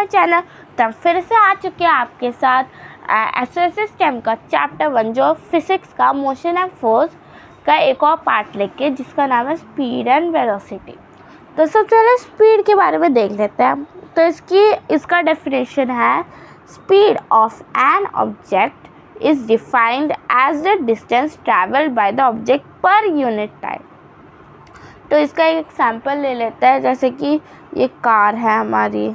Channel. तब फिर से आ चुके हैं आपके साथ एसओएस स्टेम का चैप्टर 1 जो फिजिक्स का मोशन एंड फोर्स का एक और पार्ट लेके, जिसका नाम है स्पीड एंड वेलोसिटी। तो सबसे पहले स्पीड के बारे में देख लेते हैं। तो इसका डेफिनेशन है speed of an object is defined as the distance travelled by the object per unit time. तो इसका एक एग्जांपल ले लेते हैं, जैसे कि ये कार है हमारी।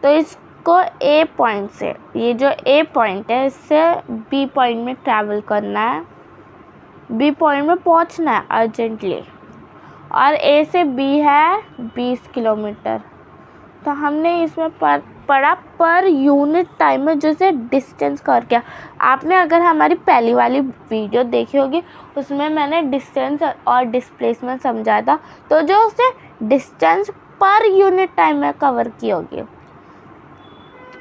तो इसको ए पॉइंट से, ये जो ए पॉइंट है, इससे बी पॉइंट में ट्रैवल करना है, बी पॉइंट में पहुंचना है अर्जेंटली, और ए से बी है 20 किलोमीटर। तो हमने इसमें पढ़ा पर यूनिट टाइम में जैसे डिस्टेंस कवर किया। आपने अगर हमारी पहली वाली वीडियो देखी होगी, उसमें मैंने डिस्टेंस और डिस्प्लेसमेंट समझाया था। तो जो उसे डिस्टेंस पर यूनिट टाइम में कवर की होगी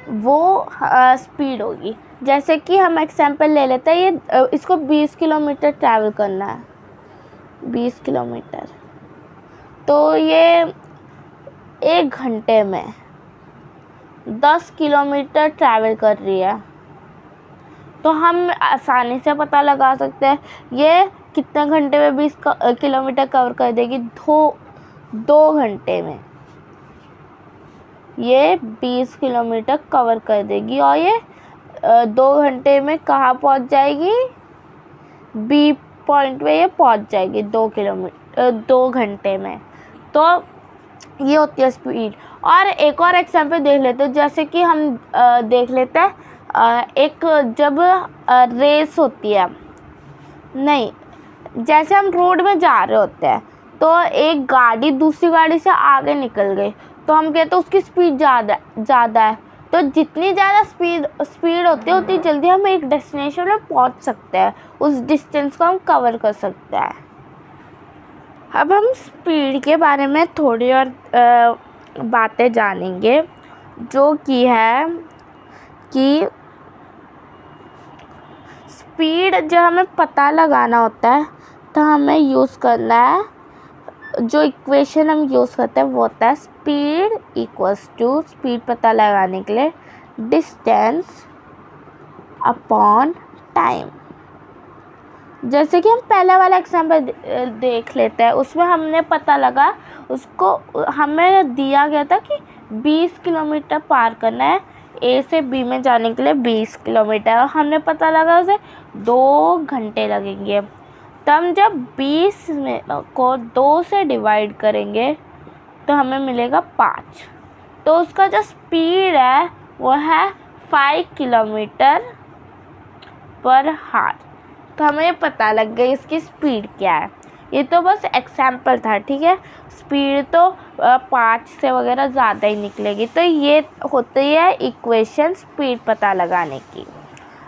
वो स्पीड होगी। जैसे कि हम एग्जांपल ले लेते हैं, ये इसको 20 किलोमीटर ट्रैवल करना है, 20 किलोमीटर। तो ये 1 घंटे में 10 किलोमीटर ट्रैवल कर रही है। तो हम आसानी से पता लगा सकते हैं ये कितने घंटे में 20 किलोमीटर कवर कर देगी। 2 घंटे में ये 20 किलोमीटर कवर कर देगी, और ये 2 घंटे में कहाँ पहुँच जाएगी, बी पॉइंट में ये पहुँच जाएगी 2 घंटे में। तो ये होती है स्पीड। और एक और एग्जांपल देख लेते हैं, जैसे कि हम देख लेते हैं एक जब रेस होती है, नहीं, जैसे हम रोड में जा रहे होते हैं, तो एक गाड़ी दूसरी गाड़ी से आगे निकल गई, तो हम कहते हैं उसकी स्पीड ज़्यादा है। तो जितनी ज़्यादा स्पीड होती है उतनी जल्दी हम एक डेस्टिनेशन में पहुंच सकते हैं, उस डिस्टेंस को हम कवर कर सकते हैं। अब हम स्पीड के बारे में थोड़ी और बातें जानेंगे, जो कि है कि स्पीड जब हमें पता लगाना होता है तो हमें यूज़ करना है, जो इक्वेशन हम यूज़ करते हैं वो होता है स्पीड इक्वल्स टू, स्पीड पता लगाने के लिए, डिस्टेंस अपॉन टाइम। जैसे कि हम पहला वाला एग्जांपल देख लेते हैं, उसमें हमने पता लगा, उसको हमें दिया गया था कि 20 किलोमीटर पार करना है, ए से बी में जाने के लिए 20 किलोमीटर, और हमने पता लगा उसे 2 घंटे लगेंगे। तो हम जब 20 को 2 से डिवाइड करेंगे तो हमें मिलेगा 5। तो उसका जो स्पीड है वो है 5 किलोमीटर पर हार। तो हमें पता लग गई इसकी स्पीड क्या है। ये तो बस एग्जाम्पल था, ठीक है। स्पीड तो 5 से वगैरह ज़्यादा ही निकलेगी। तो ये होती है इक्वेशन स्पीड पता लगाने की।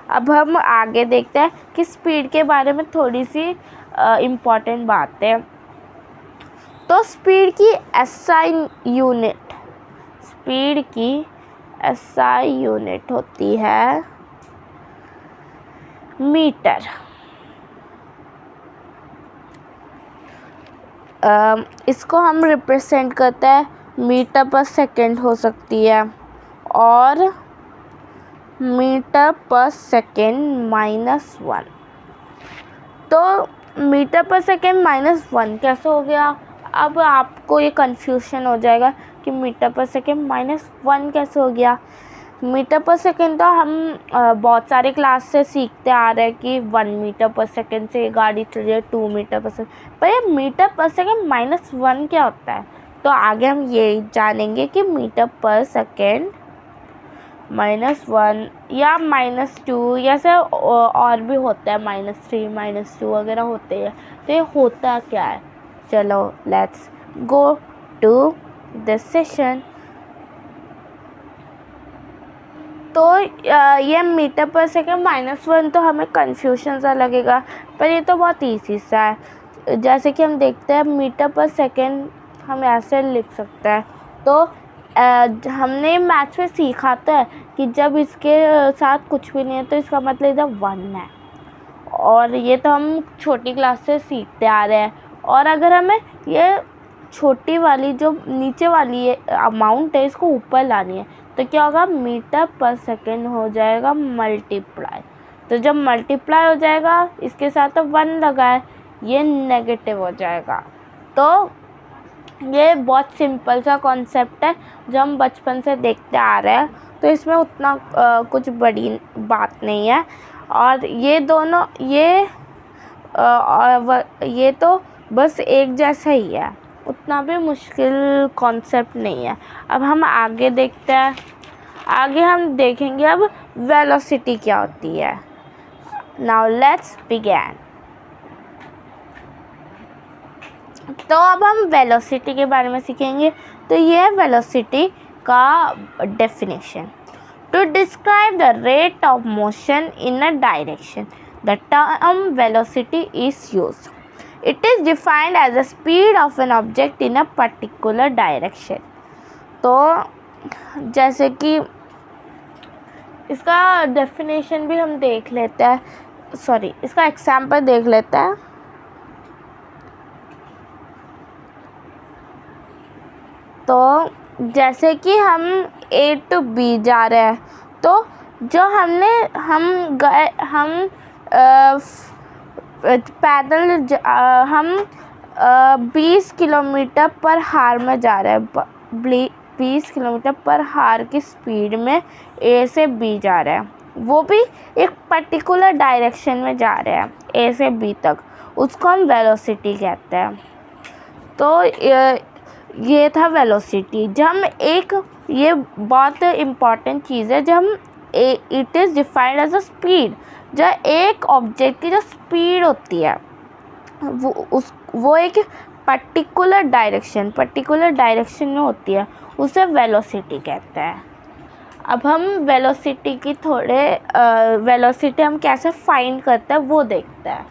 अब हम आगे देखते हैं कि स्पीड के बारे में थोड़ी सी इम्पॉर्टेंट बातें। तो स्पीड की एसआई यूनिट, स्पीड की एसआई यूनिट होती है मीटर। इसको हम रिप्रेजेंट करते हैं मीटर पर सेकंड हो सकती है, और मीटर पर सेकंड -1। तो मीटर पर सेकंड -1 कैसे हो गया? अब आपको ये कन्फ्यूजन हो जाएगा कि मीटर पर सेकंड -1 कैसे हो गया। मीटर पर सेकंड तो हम बहुत सारे क्लास से सीखते आ रहे हैं कि 1 मीटर पर सेकंड से गाड़ी चल रही है, 2 मीटर पर सेकंड। पर ये मीटर पर सेकंड -1 क्या होता है? तो आगे हम ये जानेंगे कि मीटर पर सेकंड -1 या -2, जैसे और भी होता है, -3 -2 वगैरह होते हैं। तो ये होता क्या है? चलो let's go to this session. तो ये मीटर पर सेकंड -1 तो हमें कन्फ्यूजन सा लगेगा, पर ये तो बहुत ईजी सा है। जैसे कि हम देखते हैं मीटर पर सेकंड हम ऐसे लिख सकते हैं। तो हमने मैथ्स में सीखा था कि जब इसके साथ कुछ भी नहीं है तो इसका मतलब इधर 1 है, और ये तो हम छोटी क्लास से सीखते आ रहे हैं। और अगर हमें ये छोटी वाली जो नीचे वाली अमाउंट है इसको ऊपर लानी है, तो क्या होगा, मीटर पर सेकेंड हो जाएगा मल्टीप्लाई। तो जब मल्टीप्लाई हो जाएगा इसके साथ तो 1 लगा है, ये नेगेटिव हो जाएगा। तो ये बहुत सिंपल सा कॉन्सेप्ट है जो हम बचपन से देखते आ रहे हैं, तो इसमें उतना कुछ बड़ी बात नहीं है। और ये दोनों ये तो बस एक जैसा ही है, उतना भी मुश्किल कॉन्सेप्ट नहीं है। अब हम आगे देखते हैं। आगे हम देखेंगे अब वेलोसिटी क्या होती है। Now let's begin. तो अब हम वेलोसिटी के बारे में सीखेंगे। तो ये है वेलोसिटी का definition. To describe the rate of motion in a direction, the term velocity is used. It is defined as the speed of an object in a particular direction. तो जैसे कि इसका डेफिनेशन भी हम देख लेते हैं, इसका एग्जाम्पल देख लेते हैं। तो जैसे कि हम A to B जा रहे हैं, तो जो हम 20 किलोमीटर पर हार में जा रहे हैं, 20 किलोमीटर पर हार की स्पीड में A से B जा रहे हैं, वो भी एक पर्टिकुलर डायरेक्शन में जा रहे हैं A से B तक, उसको हम वेलोसिटी कहते हैं। तो ये था वेलोसिटी। जब हम ये बहुत इम्पॉर्टेंट चीज़ है, जब हम it is defined as a speed, जो एक ऑब्जेक्ट की जो स्पीड होती है वो एक पर्टिकुलर डायरेक्शन में होती है, उसे वेलोसिटी कहते हैं। अब हम वेलोसिटी की वेलोसिटी हम कैसे फाइंड करते हैं वो देखते हैं।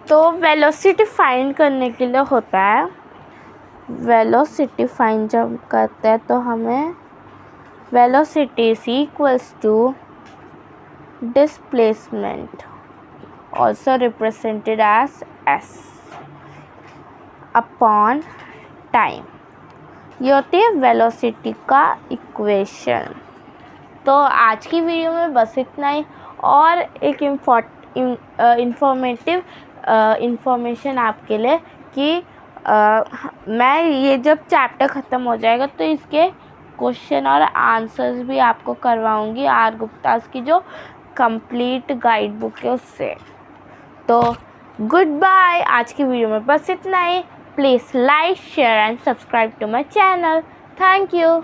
तो वेलोसिटी फाइंड करने के लिए होता है, वेलोसिटी फाइंड जब करते हैं तो हमें velocity is equals to displacement, also represented as S, upon time. ये होती है वेलोसिटी का इक्वेशन। तो आज की वीडियो में बस इतना ही। और एक इंफॉर्मेशन आपके लिए कि मैं ये जब चैप्टर ख़त्म हो जाएगा तो इसके क्वेश्चन और आंसर्स भी आपको करवाऊंगी आर गुप्तास की जो कंप्लीट गाइड बुक है उससे। तो गुड बाय। आज की वीडियो में बस इतना ही। Please like, share and subscribe to my channel. Thank you.